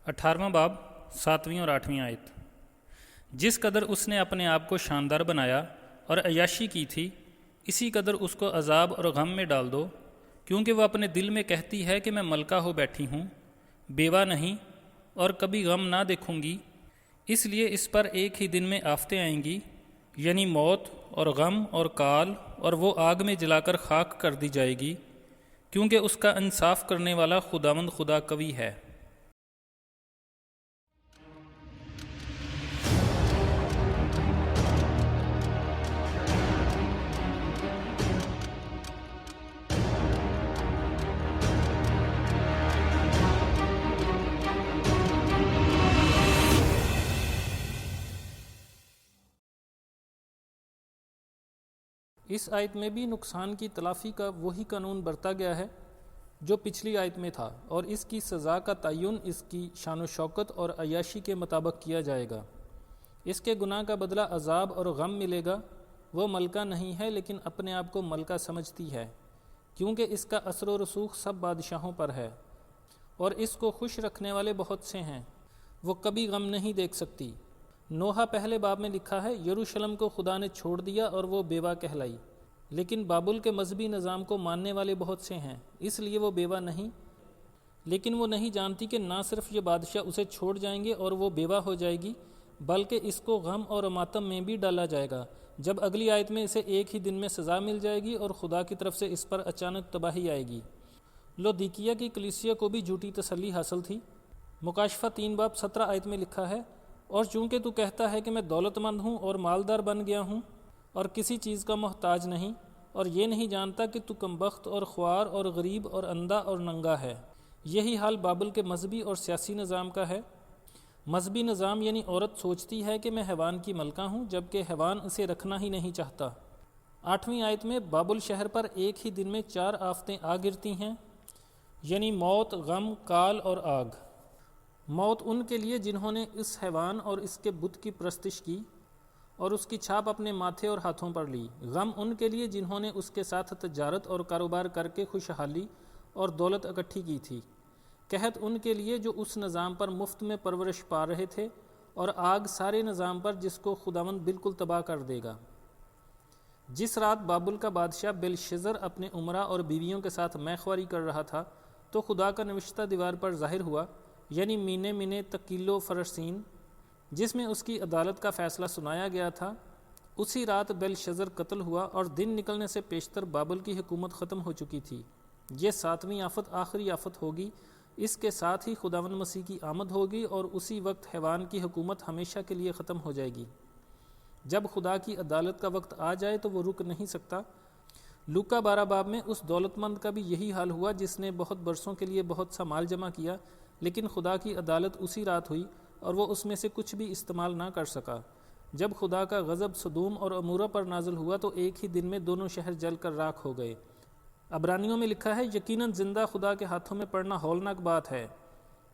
18वां बाब 7वीं और 8वीं आयत। जिस कदर उसने अपने आप को शानदार बनाया और अय्याशी की थी, इसी कदर उसको अजाब और गम में डाल दो, क्योंकि वह अपने दिल में कहती है कि मैं मलका हो बैठी हूँ, बेवा नहीं और कभी गम ना देखूँगी। इसलिए इस पर एक ही दिन में आफतें आएंगी, यानी मौत और गम और काल, और वो आग में जलाकर खाक कर दी जाएगी, क्योंकि उसका इंसाफ करने वाला खुदावंद खुदा कवी है। इस आयत में भी नुकसान की तलाफ़ी का वही कानून बरता गया है जो पिछली आयत में था, और इसकी सज़ा का तयन इसकी शान व शौकत और अय्याशी के मुताबिक किया जाएगा। इसके गुनाह का बदला अजाब और गम मिलेगा। वो मलका नहीं है, लेकिन अपने आप को मलका समझती है, क्योंकि इसका असर व रसूख सब बादशाहों पर है, और इसको खुश रखने वाले बहुत से हैं। वो कभी गम नहीं देख सकती। नोहा पहले बाब में लिखा है, यरूशलेम को खुदा ने छोड़ दिया और वो बेवा कहलाई। लेकिन बाबुल के मजहबी निज़ाम को मानने वाले बहुत से हैं, इसलिए वो बेवा नहीं। लेकिन वो नहीं जानती कि ना सिर्फ ये बादशाह उसे छोड़ जाएंगे और वो बेवा हो जाएगी, बल्कि इसको गम और मातम में भी डाला जाएगा, जब अगली आयत में इसे एक ही दिन में सज़ा मिल जाएगी और खुदा की तरफ से इस पर अचानक तबाही आएगी। लौदीकिया की कलीसिया को भी झूठी तसल्ली हासिल थी। मुकाशफा 3 बाब 17 आयत में लिखा है, और चूँकि तू कहता है कि मैं दौलतमंद हूँ और मालदार बन गया हूँ और किसी चीज़ का मोहताज नहीं, और ये नहीं जानता कि तू कमबख्त और ख्वार और गरीब और अंधा और नंगा है। यही हाल बाबुल के मजहबी और सियासी निज़ाम का है। मजहबी निज़ाम यानी औरत सोचती है कि मैं हैवान की मलका हूँ, जबकि हैवान इसे रखना ही नहीं चाहता। 8वीं आयत में बाबुल शहर पर एक ही दिन में 4 आफतें आ गिरती हैं, यानी मौत, गम, काल और आग। मौत उनके लिए जिन्होंने इस हैवान और इसके बुत की परस्तिश की और उसकी छाप अपने माथे और हाथों पर ली। गम उनके लिए जिन्होंने उसके साथ तजारत और कारोबार करके खुशहाली और दौलत इकट्ठी की थी। कहत उनके लिए जो उस निज़ाम पर मुफ्त में परवरिश पा रहे थे, और आग सारे निज़ाम पर जिसको खुदावंद बिल्कुल तबाह कर देगा। जिस रात बाबुल का बादशाह बेलशज़र अपने उमरा और बीवियों के साथ मैख्वारी कर रहा था, तो खुदा का नविश्ता दीवार पर ज़ाहिर हुआ, यानी मीने तकीलो फ़रसीन, जिसमें उसकी अदालत का फ़ैसला सुनाया गया था। उसी रात बेलशज़र कत्ल हुआ और दिन निकलने से पेशतर बाबुल की हुकूमत ख़त्म हो चुकी थी। ये 7वीं आफत आखिरी आफत होगी। इसके साथ ही खुदावंद मसीह की आमद होगी और उसी वक्त हैवान की हुकूमत हमेशा के लिए ख़त्म हो जाएगी। जब खुदा की अदालत का वक्त आ जाए तो वो रुक नहीं सकता। लूका 12 बाब में उस दौलतमंद का भी यही हाल हुआ जिसने बहुत बरसों के लिए बहुत सा माल जमा किया, लेकिन खुदा की अदालत उसी रात हुई और वो उसमें से कुछ भी इस्तेमाल ना कर सका। जब खुदा का गज़ब सदूम और अमूरा पर नाजिल हुआ तो एक ही दिन में दोनों शहर जल कर राख हो गए। अबरानियों में लिखा है, यकीनन जिंदा खुदा के हाथों में पड़ना हौलनाक बात है,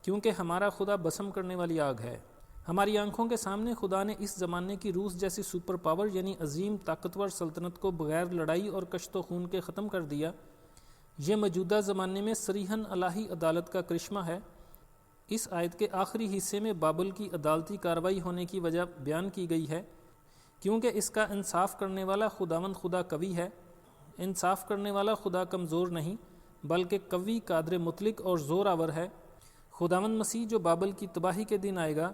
क्योंकि हमारा खुदा बसम करने वाली आग है। हमारी आंखों के सामने खुदा ने इस ज़माने की रूस जैसी सुपर पावर यानी अजीम ताकतवर सल्तनत को बगैर लड़ाई और कश्तो खून के ख़त्म कर दिया। ये मौजूदा ज़माने में सरीहन अलाही अदालत का करिश्मा है। इस आयत के आखिरी हिस्से में बाबुल की अदालती कार्रवाई होने की वजह बयान की गई है, क्योंकि इसका इंसाफ करने वाला खुदावंद खुदा कवी है। इंसाफ करने वाला खुदा कमज़ोर नहीं, बल्कि कवी, कादर मुतलिक और ज़ोर आवर है। खुदावंद मसीह जो बाबुल की तबाही के दिन आएगा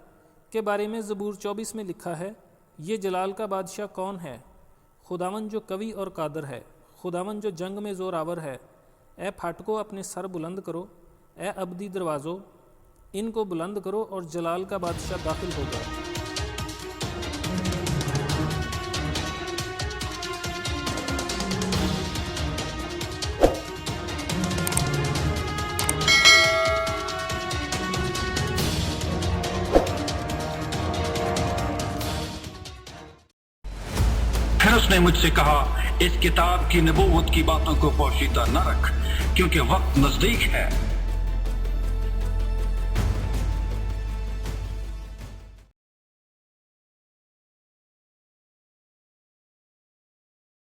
के बारे में ज़बूर 24 में लिखा है, ये जलाल का बादशाह कौन है? खुदावंद जो कवी और कादर है, खुदावंद जो जंग में ज़ोर आवर है। ए फाटको अपने सर बुलंद करो, ए अबदी दरवाज़ो इनको बुलंद करो, और जलाल का बादशाह दाखिल होगा। फिर उसने मुझसे कहा, इस किताब की नबूवत की बातों को पोशीदा न रख, क्योंकि वक्त नजदीक है।